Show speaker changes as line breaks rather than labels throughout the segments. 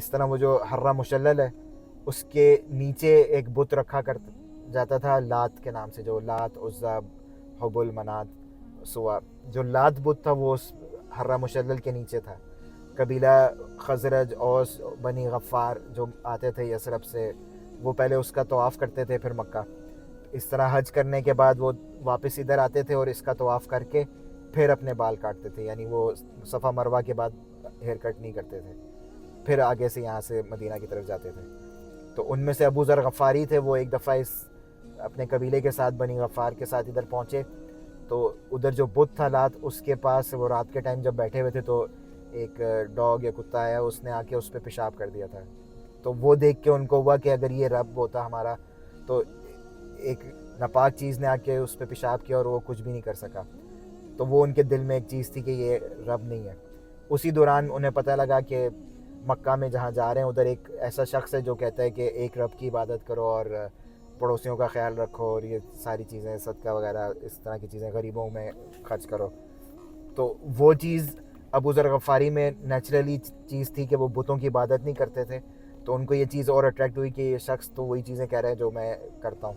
اس طرح وہ جو حرہ مشلل ہے اس کے نیچے ایک بت رکھا جاتا تھا لات کے نام سے، جو لات، عزا، حبل، منات، سوا. جو لات بت تھا وہ اس حرہ مشلل کے نیچے تھا. قبیلہ خزرج، اوس، بنی غفار جو آتے تھے یثرب سے، وہ پہلے اس کا طواف کرتے تھے پھر مکہ. اس طرح حج کرنے کے بعد وہ واپس ادھر آتے تھے اور اس کا طواف کر کے پھر اپنے بال کاٹتے تھے. یعنی وہ صفا مروہ کے بعد ہیئر کٹ نہیں کرتے تھے، پھر آگے سے یہاں سے مدینہ کی طرف جاتے تھے. تو ان میں سے ابو ذر غفاری تھے. وہ ایک دفعہ اپنے قبیلے کے ساتھ، بنی غفار کے ساتھ ادھر پہنچے تو ادھر جو بت تھا لات، اس کے پاس وہ رات کے ٹائم جب بیٹھے ہوئے تھے تو ایک ڈاگ یا کتا آیا، اس نے آ کے اس پہ پیشاب کر دیا تھا. تو وہ دیکھ کے ان کو ہوا کہ اگر یہ رب ہوتا ہمارا تو ایک ناپاک چیز نے آ کے اس پہ پیشاب کیا اور وہ کچھ بھی نہیں کر سکا. تو وہ ان کے دل میں ایک چیز تھی کہ یہ رب نہیں ہے. اسی دوران انہیں پتہ لگا کہ مکہ میں جہاں جا رہے ہیں ادھر ایک ایسا شخص ہے جو کہتا ہے کہ ایک رب کی عبادت کرو اور پڑوسیوں کا خیال رکھو اور یہ ساری چیزیں، صدقہ وغیرہ اس طرح کی چیزیں غریبوں میں خرچ کرو. تو وہ چیز ابو ذر غفاری میں نیچرلی چیز تھی کہ وہ بتوں کی عبادت نہیں کرتے تھے. تو ان کو یہ چیز اور اٹریکٹ ہوئی کہ یہ شخص تو وہی چیزیں کہہ رہا ہے جو میں کرتا ہوں.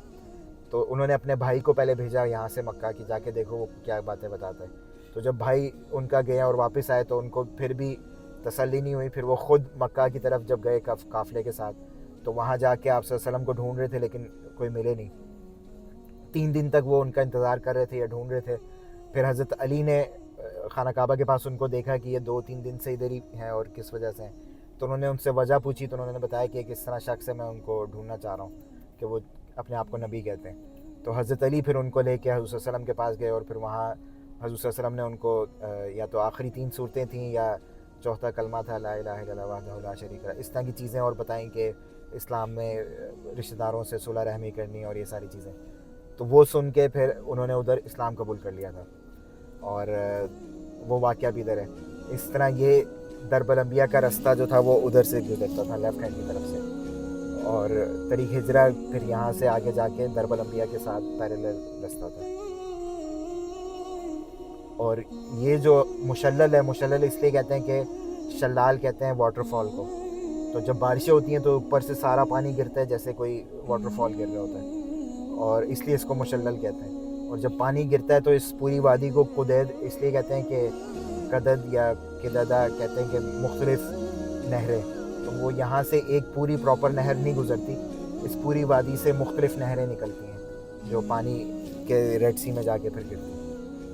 تو انہوں نے اپنے بھائی کو پہلے بھیجا یہاں سے مکہ کی، جا کے دیکھو وہ کیا باتیں بتاتا ہے. تو جب بھائی ان کا گیا اور واپس آئے تو ان کو پھر بھی تسلی نہیں ہوئی. پھر وہ خود مکہ کی طرف جب گئے قافلے کے ساتھ تو وہاں جا کے آپ صلی اللہ علیہ وسلم کو ڈھونڈ رہے تھے لیکن کوئی ملے نہیں. 3 دن تک وہ ان کا انتظار کر رہے تھے یا ڈھونڈ رہے تھے. پھر حضرت علی نے خانہ کعبہ کے پاس ان کو دیکھا کہ یہ 2-3 دن سے ادھر ہی ہیں اور کس وجہ سے ہیں. تو انہوں نے ان سے وجہ پوچھی تو انہوں نے بتایا کہ ایک اس طرح شخص ہے، میں ان کو ڈھونڈنا چاہ رہا ہوں کہ وہ اپنے آپ کو نبی کہتے ہیں. تو حضرت علی پھر ان کو لے کے حضور صلی اللہ علیہ وسلم کے پاس گئے اور پھر وہاں حضور صلی اللہ علیہ وسلم نے ان کو یا تو آخری 3 صورتیں تھیں یا چوتھا کلمہ تھا لا الہ الا اللہ وحدہ لا شریک لہ، اس طرح کی چیزیں اور بتائیں کہ اسلام میں رشتہ داروں سے صلح رحمی کرنی اور یہ ساری چیزیں. تو وہ سن کے پھر انہوں نے ادھر اسلام قبول کر لیا تھا اور وہ واقعہ بھی ادھر ہے. اس طرح یہ درب الانبیاء کا رستہ جو تھا وہ ادھر سے گزرتا تھا لیفٹ ہینڈ کی طرف سے، اور طریق ہجرہ پھر یہاں سے آگے جا کے درب الانبیاء کے ساتھ پیرلل رستہ تھا. اور یہ جو مشلل ہے، مشلل اس لیے کہتے ہیں کہ شلال کہتے ہیں واٹر فال کو. تو جب بارشیں ہوتی ہیں تو اوپر سے سارا پانی گرتا ہے جیسے کوئی واٹر فال گر رہا ہوتا ہے، اور اس لیے اس کو مشلل کہتے ہیں. اور جب پانی گرتا ہے تو اس پوری وادی کو قدید اس لیے کہتے ہیں کہ قدد یا قددہ کہتے ہیں کہ مختلف نہریں. تو وہ یہاں سے ایک پوری پراپر نہر نہیں گزرتی، اس پوری وادی سے مختلف نہریں نکلتی ہیں جو پانی کے ریڈ سی میں جا کے پھر گرتی ہیں.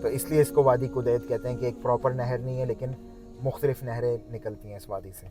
تو اس لیے اس کو وادی قدید کہتے ہیں کہ ایک پراپر نہر نہیں ہے لیکن مختلف نہریں نکلتی ہیں اس وادی سے.